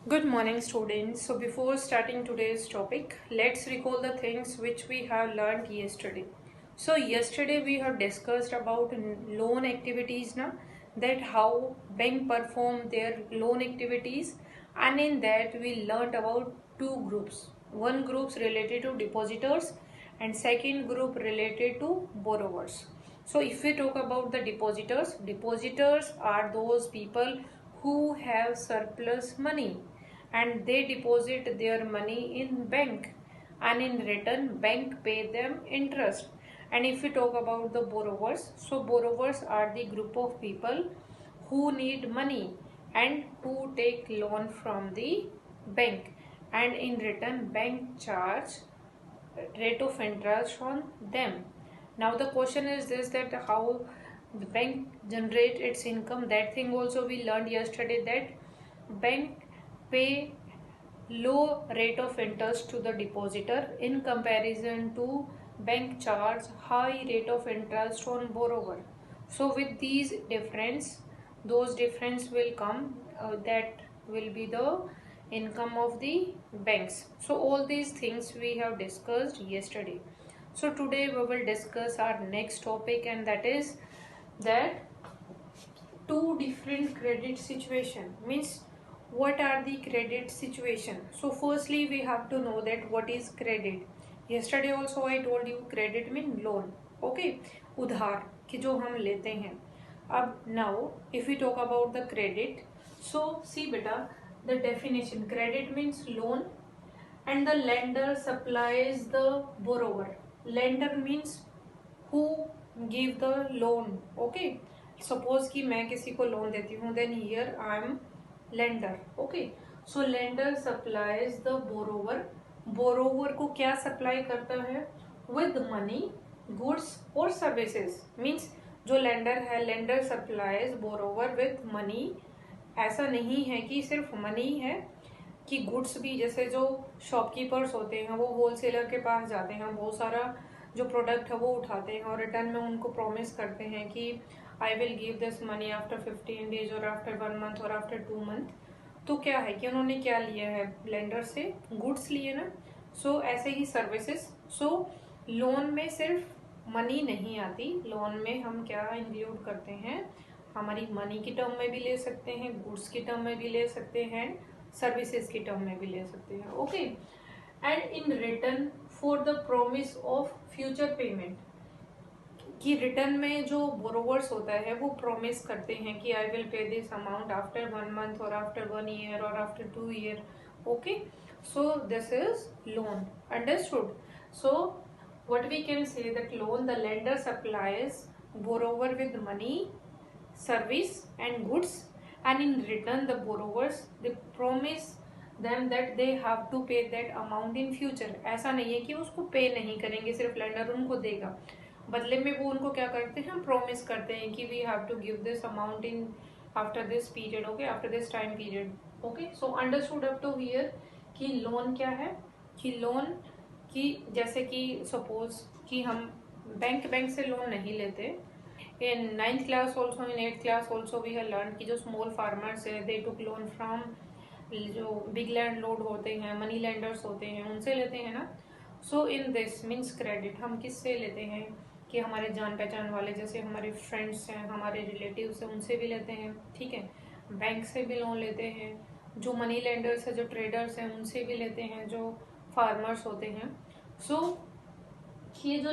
Good morning, students. So, before starting today's topic, let's recall the things which we have learned yesterday. So, yesterday we have discussed about loan activities, na, that how bank perform their loan activities, and in that we learned about two groups. One groups related to depositors, and second group related to borrowers. So, if we talk about the depositors are those people who have surplus money and they deposit their money in bank, and in return bank pay them interest. And if we talk about the borrowers, so borrowers are the group of people who need money and who take loan from the bank, and in return bank charge rate of interest on them. Now the question is this, that how the bank generate its income. That thing also we learned yesterday, that bank pay low rate of interest to the depositor in comparison to bank charge high rate of interest on borrower. So with these difference, those difference will come, that will be the income of the banks. So all these things we have discussed yesterday. So today we will discuss our next topic, and that is that two different credit situation. Means what are the credit situation. So firstly we have to know that what is credit. Yesterday also I told you credit mean loan, okay, उधार कि जो हम लेते हैं. अब now if we talk about the credit, so see beta, the definition, credit means loan and the lender supplies the borrower. Lender means who give the loan, okay. Suppose कि मैं किसी को लोन देती हूँ, then here I am lender, okay. So lender supplies the borrower. Borrower को क्या supply करता है? विद मनी, गुड्स और सर्विसेज. मीन्स जो लेंडर है, lender supplies borrower with money. ऐसा नहीं है कि सिर्फ मनी है, कि गुड्स भी, जैसे जो शॉपकीपर्स होते हैं वो होलसेलर के पास जाते हैं, बहुत सारा जो प्रोडक्ट है वो उठाते हैं और रिटर्न में उनको प्रॉमिस करते हैं कि I will give this money after 15 days और आफ्टर 1 मंथ और आफ्टर 2 मंथ. तो क्या है कि उन्होंने क्या लिया है? लेंडर से गुड्स लिए ना. सो ऐसे ही सर्विसेज. सो लोन में सिर्फ मनी नहीं आती, लोन में हम क्या इंक्लूड करते हैं? हमारी मनी की टर्म में भी ले सकते हैं, गुड्स की टर्म में भी ले सकते हैं, सर्विसेज की टर्म में भी ले सकते हैं, okay. And in return for the promise of future payment, कि रिटर्न में जो बोरोवर्स होता है वो प्रॉमिस करते हैं कि I will pay this amount after 1 month और आफ्टर 1 ईयर और after 2 year, okay. So this is loan, understood. So what we can say that loan, the lender supplies borrower with money, service and goods, and in return the borrowers, they promise them that they have to pay that amount in future. ऐसा नहीं है कि उसको पे नहीं करेंगे, सिर्फ lender उनको देगा, बदले में वो उनको क्या करते हैं? प्रॉमिस करते हैं कि we have to give this amount in after this period, okay, after this time period, okay. So understood up to here कि लोन क्या है. कि लोन कि जैसे कि सपोज कि हम बैंक से लोन नहीं लेते. In 9th class also, in 8th class also we have learn कि जो स्मॉल फार्मर्स है दे टुक लोन फ्रॉम, जो बिग लैंड लोड होते हैं, मनी लेंडर्स होते हैं, उनसे लेते हैं ना. सो इन दिस मीन्स क्रेडिट हम किससे लेते हैं? कि हमारे जान पहचान वाले, जैसे हमारे फ्रेंड्स हैं, हमारे रिलेटिव्स हैं, उनसे भी लेते हैं, ठीक है. बैंक से भी लोन लेते हैं, जो मनी लेंडर्स है, जो ट्रेडर्स हैं, उनसे भी लेते हैं, जो फार्मर्स होते हैं. सो ये जो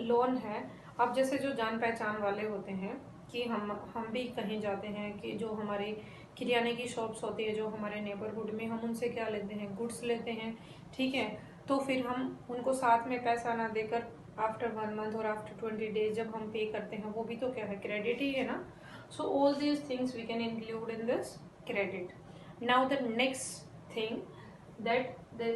लोन है, अब जैसे जो जान पहचान वाले होते हैं, कि हम भी कहीं जाते हैं, कि जो हमारे किराने की शॉप्स होती है जो हमारे नेबरहुड में, हम उनसे क्या लेते हैं? गुड्स लेते हैं, ठीक है. तो फिर हम उनको साथ में पैसा ना देकर आफ्टर 1 मंथ और आफ्टर 20 डेज जब हम पे करते हैं, वो भी तो क्या है? क्रेडिट ही है ना. So all these things we can include in this credit. Now the next thing, that the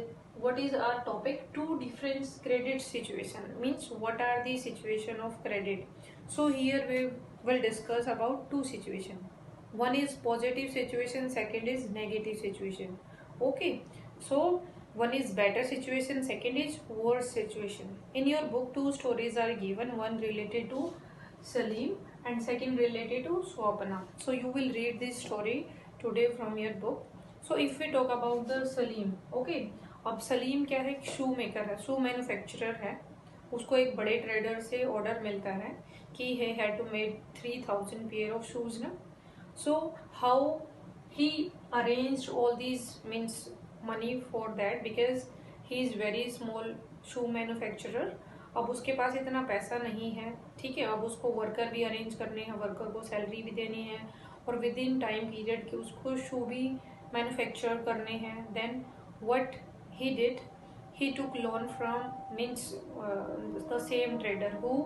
what is our topic? Two different credit situation, means what are the situation of credit. So here we will discuss about two situation. One is positive situation, second is negative situation, okay. So one is better situation, second is worse situation. In your book two stories are given, one related to Salim and second related to Swapana. So you will read this story today from your book. So if we talk about the Salim, okay, अब सलीम क्या है, शू maker है, शू manufacturer है। उसको एक बड़े trader से order मिलता है कि he had to make 3000 pair of shoes ना. So how he arranged all these means money for that, because he is very small shoe manufacturer. अब उसके पास इतना पैसा नहीं है, ठीक है, अब उसको वर्कर भी अरेंज करने हैं, वर्कर को सैलरी भी देनी है, और विद इन टाइम पीरियड के उसको शू भी मैन्युफैक्चर करने हैं. Then what he did, he took loan from means the same trader who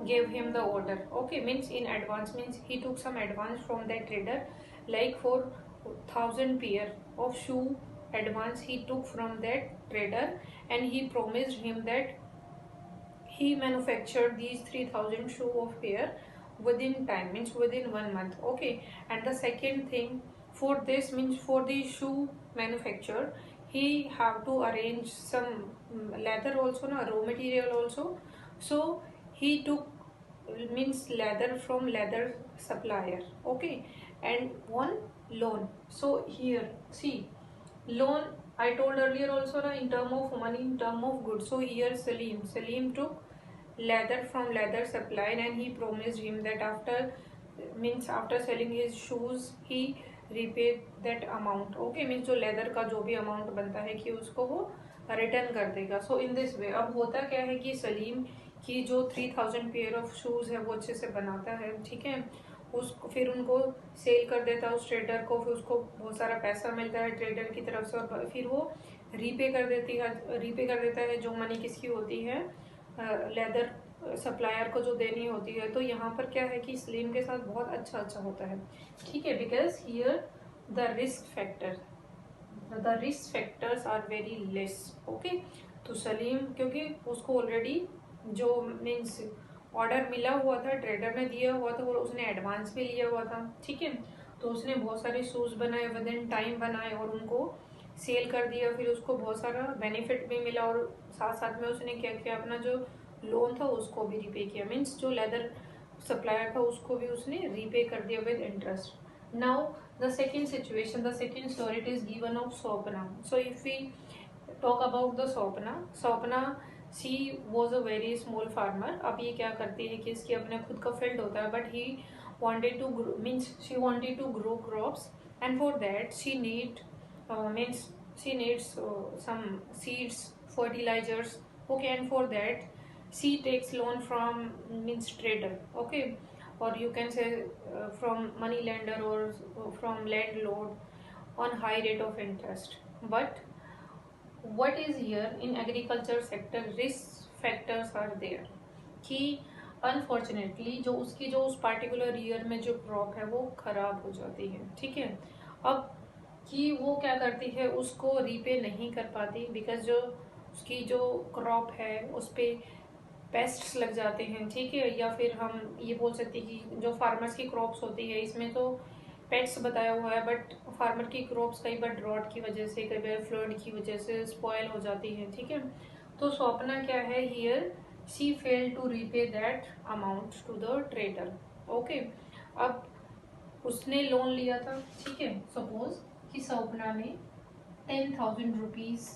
gave him the order, okay, means in advance, means he took some advance from that trader, like for 1000 pair of shoe advance he took from that trader, and he promised him that he manufactured these 3000 shoe of pair within time, means within 1 month, okay. And the second thing, for this means for the shoe manufacture, he have to arrange some leather also, na, raw material also. So he took means leather from leather supplier, okay, and one loan. So here see, loan I told earlier also na, in term of money, in term of goods. So here Salim took leather from leather supplier, and he promised him that after means after selling his shoes he repay that amount, okay, means जो leather का जो भी amount बनता है कि उसको वो return कर देगा. सो इन दिस वे अब होता क्या है कि सलीम की जो 3000 पेयर ऑफ शूज है वो अच्छे से बनाता है, ठीक है, उसको फिर उनको सेल कर देता है उस ट्रेडर को, फिर उसको बहुत सारा पैसा मिलता है ट्रेडर की तरफ से, और फिर वो रीपे कर देता है जो मनी किसकी होती है, लेदर सप्लायर को जो देनी होती है. तो यहाँ पर क्या है कि सलीम के साथ बहुत अच्छा होता है, ठीक है, because here the risk factors are very less, okay. तो सलीम क्योंकि उसको ऑलरेडी जो मीन्स ऑर्डर मिला हुआ था, ट्रेडर ने दिया हुआ था, और उसने एडवांस भी लिया हुआ था, ठीक है, तो उसने बहुत सारे शूज बनाए, विद इन टाइम बनाए, और उनको सेल कर दिया, फिर उसको बहुत सारा बेनिफिट भी मिला, और साथ साथ में उसने क्या किया, अपना जो लोन था उसको भी रीपे किया, मीन्स जो लेदर सप्लायर था उसको भी उसने रीपे कर दिया with interest. Now the second situation, the second story it is given of Swapna. So if we talk about the Swapna she was a very small farmer. अब ये क्या करती है कि इसकी अपने खुद का फील्ड होता है, but he wanted to grow, means she wanted to grow crops, and for that she needs some seeds, fertilizers, okay, and for that she takes loan from means trader, okay, or you can say from money lender or from landlord on high rate of interest. But what is here in agriculture sector, risk factors are there कि unfortunately जो उस particular year में जो crop है वो खराब हो जाती है, ठीक है. अब कि वो क्या करती है, उसको रीपे नहीं कर पाती, बिकॉज जो उसकी जो क्रॉप है उस पर पेस्ट्स लग जाते हैं, ठीक है, या फिर हम ये बोल सकते हैं कि जो फार्मर्स की क्रॉप्स होती है इसमें तो पेट्स बताया हुआ है, बट फार्मर की क्रॉप्स कई बार ड्रॉट की वजह से, कई बार फ्लड की वजह से स्पॉयल हो जाती है, ठीक है. तो स्वप्ना क्या है here, she failed to repay that amount to the trader, okay. अब उसने लोन लिया था, ठीक है, सपोज कि स्वप्ना ने 10,000 रुपीज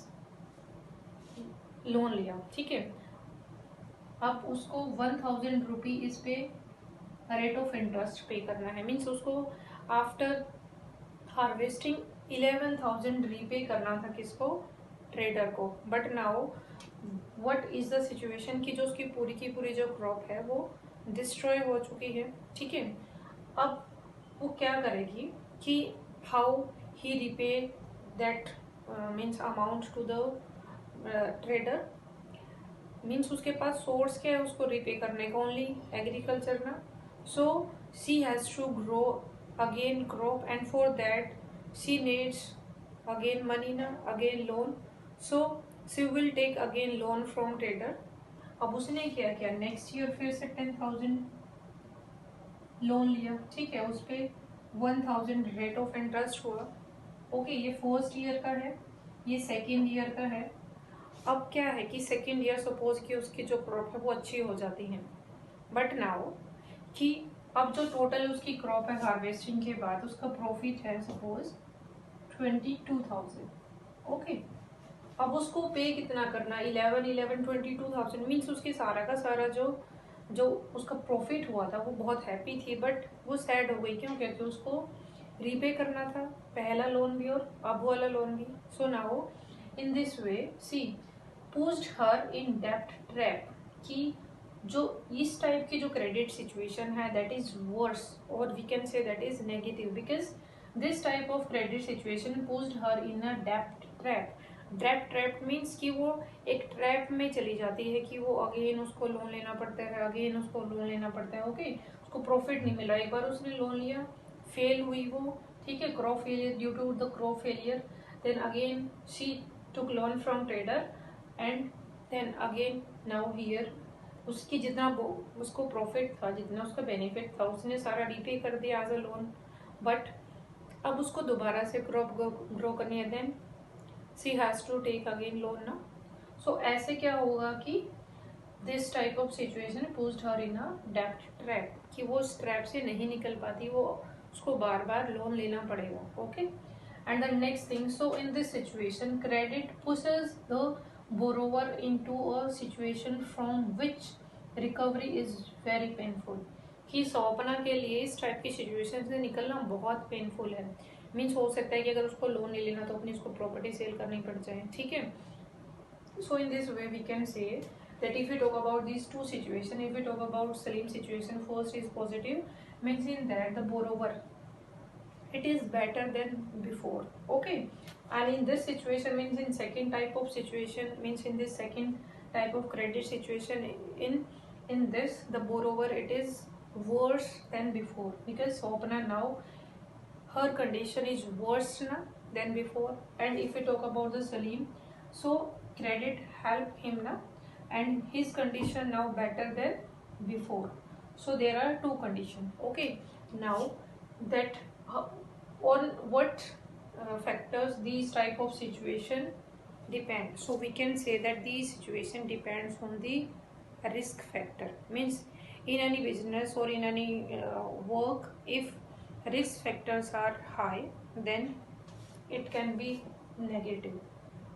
लोन लिया, ठीक है. अब उसको 1000 रुपी इस पे रेट ऑफ इंटरेस्ट पे करना है, मीन्स उसको आफ्टर हार्वेस्टिंग 11,000 रीपे करना था किसको, ट्रेडर को. But now what is the situation कि जो उसकी पूरी की पूरी जो क्रॉप है वो डिस्ट्रॉय हो चुकी है, ठीक है. अब वो क्या करेगी कि how he repay that means amount to the trader, means उसके पास सोर्स क्या है उसको रिपे करने का, ओनली एग्रीकल्चर ना. So she has to grow again crop, and for that she needs again money ना, again loan. So she will take again loan from trader. अब उसने क्या किया, नेक्स्ट ईयर फिर से 10,000 लोन लिया, ठीक है, उस पर 1000 रेट ऑफ इंटरेस्ट हुआ, ओके. ये फर्स्ट ईयर का है, ये सेकेंड ईयर का है. अब क्या है कि सेकेंड ईयर सपोज कि उसकी जो क्रॉप है वो अच्छी हो जाती है, बट नाउ कि अब जो टोटल उसकी क्रॉप है हार्वेस्टिंग के बाद उसका प्रॉफिट है सपोज 22,000. ओके, अब उसको पे कितना करना, 22,000 मीन्स उसके सारा का सारा जो जो उसका प्रॉफिट हुआ था वो बहुत हैप्पी थी, बट वो सैड हो गई। क्यों? क्योंकि उसको रीपे करना था, पहला लोन भी और अब वाला लोन भी। So now in this way she pushed her in डेब्ट ट्रैप, कि जो इस टाइप की जो क्रेडिट सिचुएशन है दैट इज वर्स, और we can say that is negative, because this type of credit situation pushed her in a डेब्ट trap. डेब्ट ट्रैप मीन्स कि वो एक ट्रैप में चली जाती है कि वो अगेन उसको लोन लेना पड़ता है, अगेन उसको लोन लेना पड़ता है। ओके, उसको प्रॉफिट नहीं मिला, एक बार उसने लोन लिया, फेल हुई वो, ठीक है, crop failure, due to the crop failure, then again she took loan from trader and then again now here उसकी जितना उसको प्रॉफिट था, जितना उसका बेनिफिट था, उसने सारा रीपे कर दिया एज अ लोन, बट अब उसको दोबारा से क्रॉप ग्रो करनी है, then she has to take again loan ना। सो ऐसे क्या होगा कि this type of situation pushed her in a डेब्ट ट्रैप, कि वो उस ट्रैप से नहीं निकल पाती, वो उसको बार बार लोन लेना पड़ेगा। Okay, and the next thing, so in this situation credit pushes the borrower into a situation from which recovery is very painful, कि सौंपना के लिए इस टाइप की सिचुएशन से निकलना बहुत पेनफुल है। मीन्स हो सकता है कि अगर उसको लोन ले लेना तो अपनी उसको प्रॉपर्टी सेल करनी पड़ जाए, ठीक है। So in this way we can say that if we talk about these two situations, if we talk about Salim situation, first is positive, means in that the borrower it is better than before. Okay, and in this situation means in second type of situation, means in this second type of credit situation, in this the borrower it is worse than before, because Swapna now her condition is worse na than before. And if we talk about the Salim, so credit help him na, and his condition now better than before. So there are two conditions. Okay, now that on what factors these type of situation depend, so we can say that these situation depends on the risk factor. Means in any business or in any work, if risk factors are high, then it can be negative.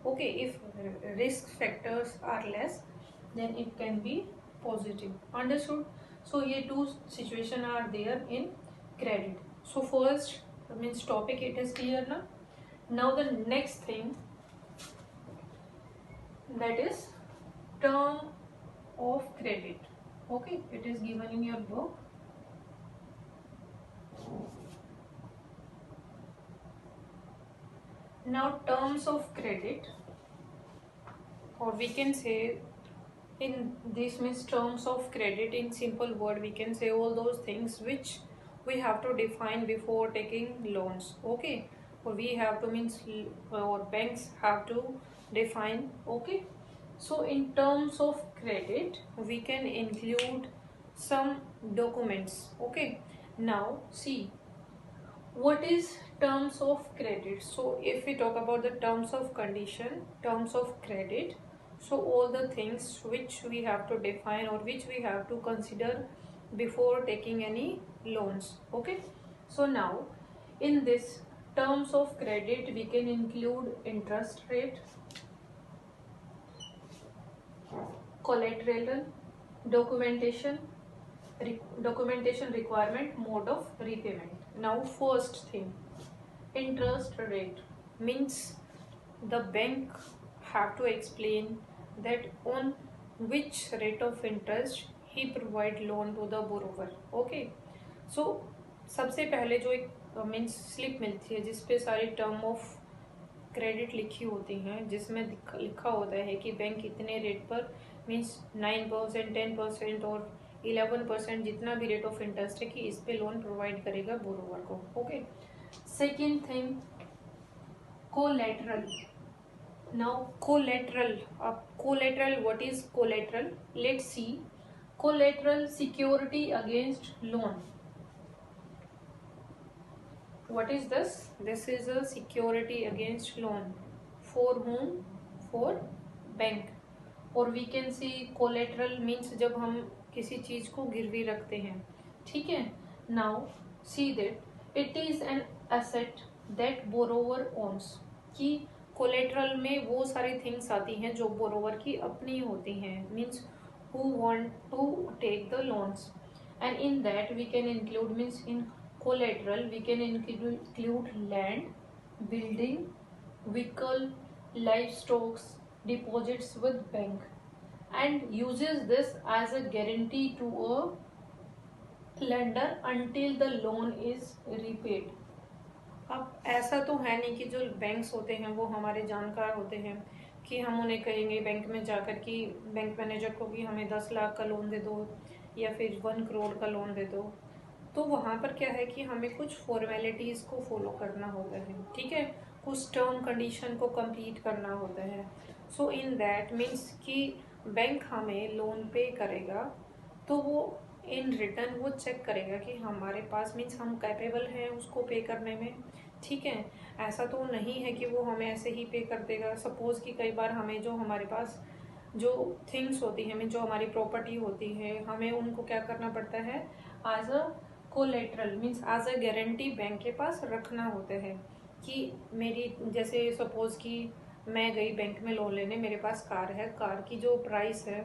Okay, if risk factors are less, then it can be positive. Understood? So here two situation are there in credit. So first means topic it is clear now. Now the next thing, that is term of credit. Okay, it is given in your book. Now terms of credit, or we can say in this means terms of credit, in simple word we can say all those things which we have to define before taking loans. Okay, or we have to means or banks have to define. Okay, so in terms of credit we can include some documents. Okay, now see what is terms of credit. So if we talk about the terms of condition, terms of credit, so all the things which we have to define or which we have to consider before taking any loans. Okay, so now in this terms of credit we can include interest rate, collateral, documentation, documentation requirement, mode of repayment. Now first thing, interest rate, means the bank have to explain that on which rate of interest he provide loan to the borrower. Okay, so सबसे पहले जो एक means slip मिलती है जिसपे सारी term of credit लिखी होती हैं, जिसमें लिखा होता है कि बैंक इतने रेट पर मीन्स 9%, 10% और 11% जितना भी रेट ऑफ इंटरेस्ट है कि इस पे लोन प्रोवाइड करेगा बोरोवर को. Okay, second thing collateral. Now collateral, what is collateral? Let's see. Collateral, security against loan. What is this? This is a security against loan. For whom? For bank. Or we can see collateral means जब हम किसी चीज को गिरवी रखते हैं, ठीक है. Now see that it is an asset that borrower owns, कि कोलेट्रल में वो सारी थिंग्स आती हैं जो बोरोवर की अपनी होती हैं, means who want to take the loans, and in that we can include, means in collateral we can include land, building, vehicle, livestock, deposits with bank, and uses this as a guarantee to a lender until the loan is repaid. अब ऐसा तो है नहीं कि जो banks होते हैं वो हमारे जानकार होते हैं कि हम उन्हें कहेंगे बैंक में जाकर कि बैंक मैनेजर को कि हमें 10 लाख का लोन दे दो या फिर 1 करोड़ का लोन दे दो। तो वहाँ पर क्या है कि हमें कुछ फॉर्मेलिटीज़ को फॉलो करना होता है, ठीक है, कुछ टर्म कंडीशन को कंप्लीट करना होता है। सो इन दैट मीन्स कि बैंक हमें लोन पे करेगा तो वो इन रिटर्न वो चेक करेगा कि हमारे पास, मीन्स हम कैपेबल हैं उसको पे करने में, ठीक है। ऐसा तो नहीं है कि वो हमें ऐसे ही पे कर देगा। सपोज़ कि कई बार हमें जो हमारे पास जो थिंग्स होती हैं, मीन जो हमारी प्रॉपर्टी होती है, हमें उनको क्या करना पड़ता है, as a collateral, means as a guarantee bank के पास रखना होता है कि मेरी, जैसे सपोज़ कि मैं गई बैंक में लोन लेने, मेरे पास कार है, कार की जो प्राइस है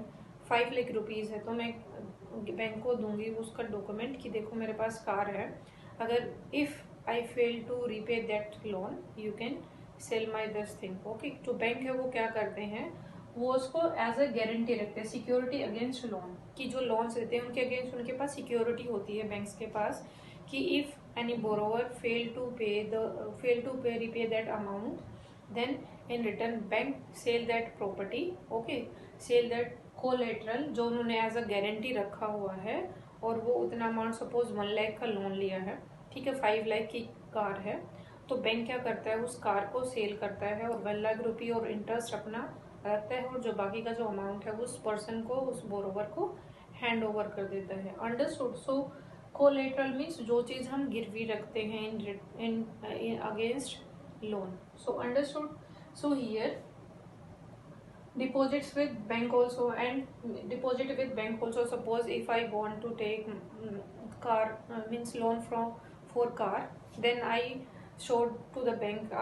5 लाख रुपीज़ है, तो मैं बैंक को दूंगी उसका डॉक्यूमेंट कि देखो मेरे पास कार है, अगर if I fail to repay that loan you can sell my this thing, okay. तो बैंक है वो क्या करते हैं, वो उसको एज अ गारंटी रखते हैं, सिक्योरिटी अगेंस्ट लोन, कि जो लोन्स देते हैं उनके अगेंस्ट उनके पास सिक्योरिटी होती है बैंक्स के पास, कि if any borrower fail to pay repay that amount, then in return bank sell that property, okay, sell that collateral जो उन्होंने एज अ गारंटी रखा हुआ है, और वो उतना अमाउंट, सपोज 1 लाख का लोन लिया है, ठीक है, 5 लाख की कार है, तो बैंक क्या करता है उस कार को सेल करता है और 1 लाख रुपये और इंटरेस्ट अपना रखता है, और जो बाकी का जो अमाउंट है उस पर्सन को, उस बोरोवर को हैंड ओवर कर देता है। अंडरस्टूड। सो कोलेट्रल मीन्स जो चीज़ हम गिरवी रखते हैं in against loan. So understood. So here deposits with bank also, and deposit with bank also, suppose if I want to take car, means loan from for car, then I showed to the bank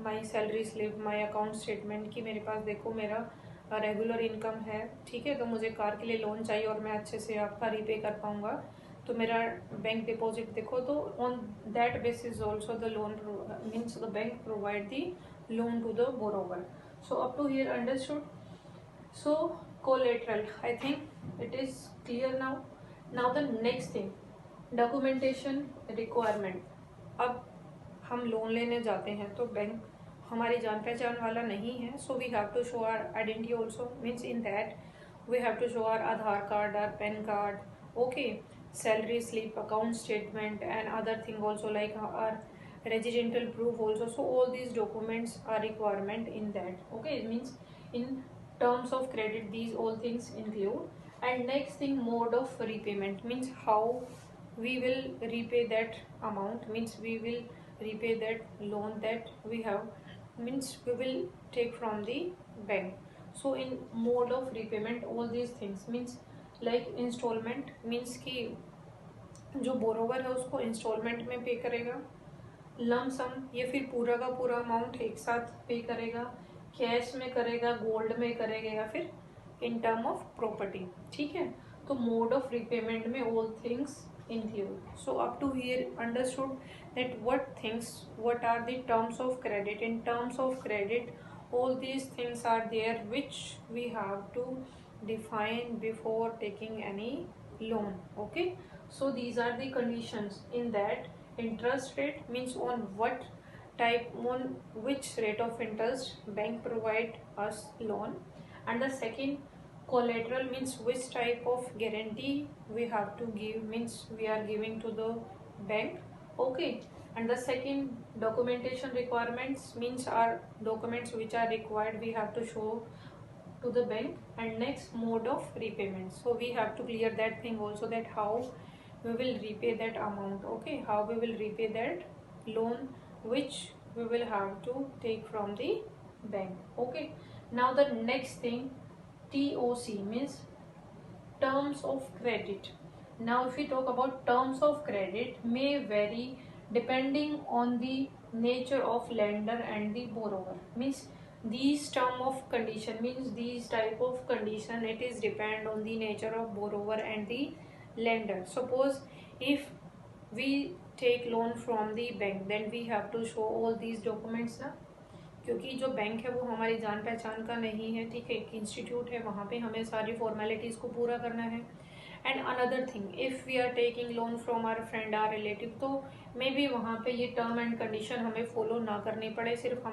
my salary slip, my account statement, कि मेरे पास देखो मेरा regular income है, ठीक है, तो मुझे car के लिए लोन चाहिए और मैं अच्छे से आपका रीपे कर पाऊंगा, तो मेरा बैंक डिपॉजिट देखो, तो on that basis also the loan means the bank provide the loan to the borrower. So up to here understood. So collateral, I think it is clear now. Now the next thing, documentation requirement. अब हम loan लेने जाते हैं तो bank हमारी जान पहचान वाला नहीं है, so we have to show our identity also, means in that we have to show our Aadhaar card, our PAN card, okay, salary slip, account statement, and other thing also like our residential proof also. So all these documents are requirement in that, okay. It means in terms of credit these all things include. And next thing, mode of repayment, means how we will repay that amount, means we will repay that loan that we have, means we will take from the bank. So in mode of repayment all these things, means like installment, means कि जो borrower है उसको instalment में पे करेगा, lump सम ये फिर पूरा का पूरा अमाउंट एक साथ पे करेगा, कैश में करेगा, गोल्ड में करेगा, या फिर इन टर्म ऑफ प्रॉपर्टी, ठीक है। तो मोड ऑफ रिपेमेंट में all things include. So up to here understood that what are the terms of credit. In terms of credit all these things are there which we have to define before taking any loan, okay. So these are the conditions in that. Interest rate means on what type, on which rate of interest bank provide us loan, and the second, collateral means which type of guarantee we have to give, means we are giving to the bank, okay. And the second, documentation requirements means our documents which are required we have to show to the bank. And next, mode of repayment, so we have to clear that thing also, that how we will repay that amount, okay, how we will repay that loan which we will have to take from the bank, okay. Now the next thing, TOC means terms of credit. Now if we talk about terms of credit may vary depending on the nature of lender and the borrower. Means these term of condition, means these type of condition, it is depend on the nature of borrower and the lender. Suppose if we take loan from the bank, then we have to show all these documents ना, क्योंकि जो bank है वो हमारी जान पहचान का नहीं है, ठीक है, एक इंस्टीट्यूट है, वहाँ पे हमें सारी फॉर्मेलिटीज़ को पूरा करना है. And another thing, if we are taking loan from our friend or relative, तो मे बी वहाँ पे ये टर्म एंड कंडीशन हमें फॉलो ना करनी पड़े, सिर्फ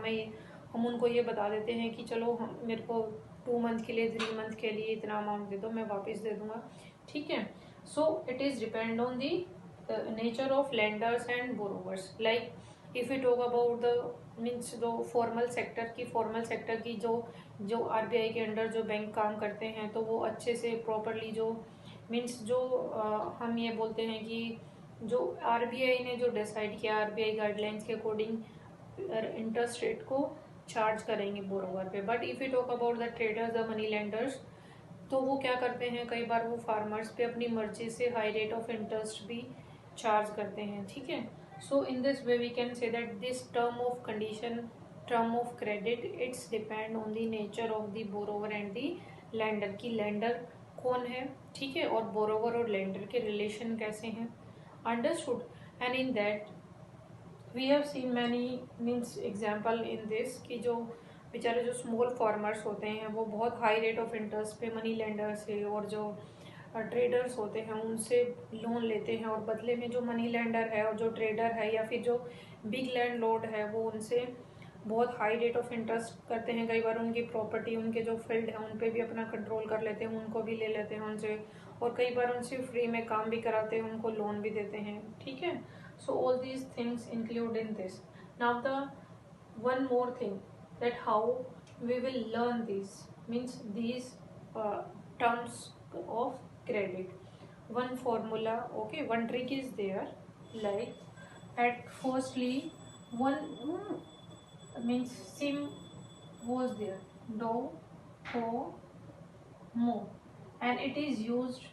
हम उनको ये बता देते हैं कि चलो हम मेरे को 2 मंथ के लिए 3 मंथ के लिए इतना अमाउंट दे दो, मैं वापस दे दूंगा, ठीक है. So it is depend on the nature of lenders and borrowers. Like if you talk about the means जो फॉर्मल सेक्टर की जो आरबीआई के अंडर जो बैंक काम करते हैं, तो वो अच्छे से प्रॉपरली जो मीन्स जो हम ये बोलते हैं कि जो आरबीआई ने जो डिसाइड किया, आरबीआई गाइडलाइंस के अकॉर्डिंग इंटरेस्ट रेट को चार्ज करेंगे बोरोवर पे. But if you talk about the traders, the money lenders, तो वो क्या करते हैं, कई बार वो फार्मर्स पे अपनी मर्जी से हाई रेट ऑफ इंटरेस्ट भी चार्ज करते हैं, ठीक है. So in this way we can say that this term of condition, term of credit, it's depend on the nature of the borrower and the lender, की lender कौन है, ठीक है, और बोरोवर और लेंडर के रिलेशन कैसे हैं. Understood. And in that we have seen many means example in this, कि जो बेचारे जो स्मॉल फार्मर्स होते हैं वो बहुत हाई रेट ऑफ इंटरेस्ट पे मनी लेंडर से और जो ट्रेडर्स होते हैं उनसे लोन लेते हैं, और बदले में जो मनी लेंडर है और जो ट्रेडर है या फिर जो बिग लैंड लॉर्ड है वो उनसे बहुत हाई रेट ऑफ इंटरेस्ट करते हैं. कई बार उनकी प्रॉपर्टी, उनके जो फील्ड है उन पे भी अपना कंट्रोल कर लेते हैं, उनको भी ले लेते हैं उनसे, और कई बार उनसे फ्री में काम भी कराते हैं, उनको लोन भी देते हैं, ठीक है. सो all these things include in this. Now the one more thing, that how we will learn these, means these terms of credit. One formula, okay, one trick is there. Like at firstly one means sim was there, do, ho, mo, and it is used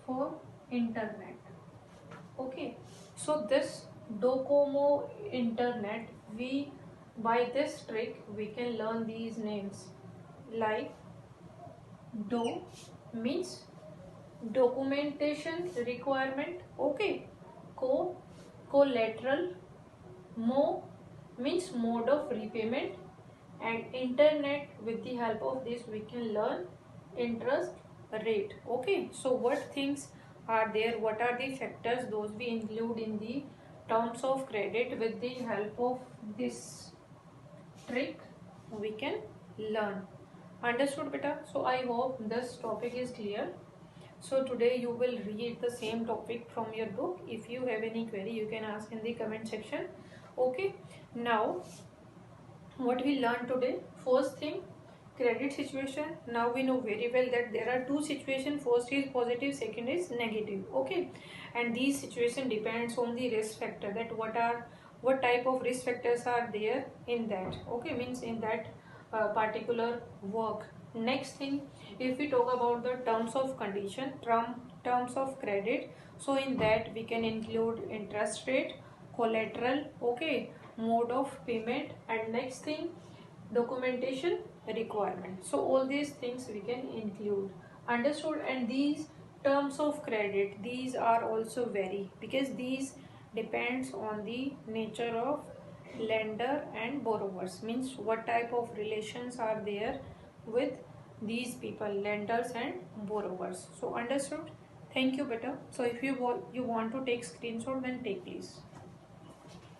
for internet, okay. So this docomo internet, we by this trick we can learn these names. Like do means documentation requirement, okay, collateral, mo means mode of repayment, and internet, with the help of this we can learn interest rate, okay. So what things are there, what are the factors, those we include in the terms of credit. With the help of this trick we can learn. Understood beta? So I hope this topic is clear. So today you will read the same topic from your book. If you have any query you can ask in the comment section, okay. Now what we learned today, first thing, credit situation. Now we know very well that there are two situations, first is positive, second is negative, okay. And these situation depends on the risk factor, that what type of risk factors are there in that, okay, means in that particular work. Next thing, if we talk about the terms of condition, terms of credit, so in that we can include interest rate, collateral, okay, mode of payment, and next thing, documentation requirement. So all these things we can include. Understood? And these terms of credit, these are also vary, because these depends on the nature of lender and borrowers, means what type of relations are there with these people, lenders and borrowers. So understood? Thank you beta. So if you want to take screenshot, then take please.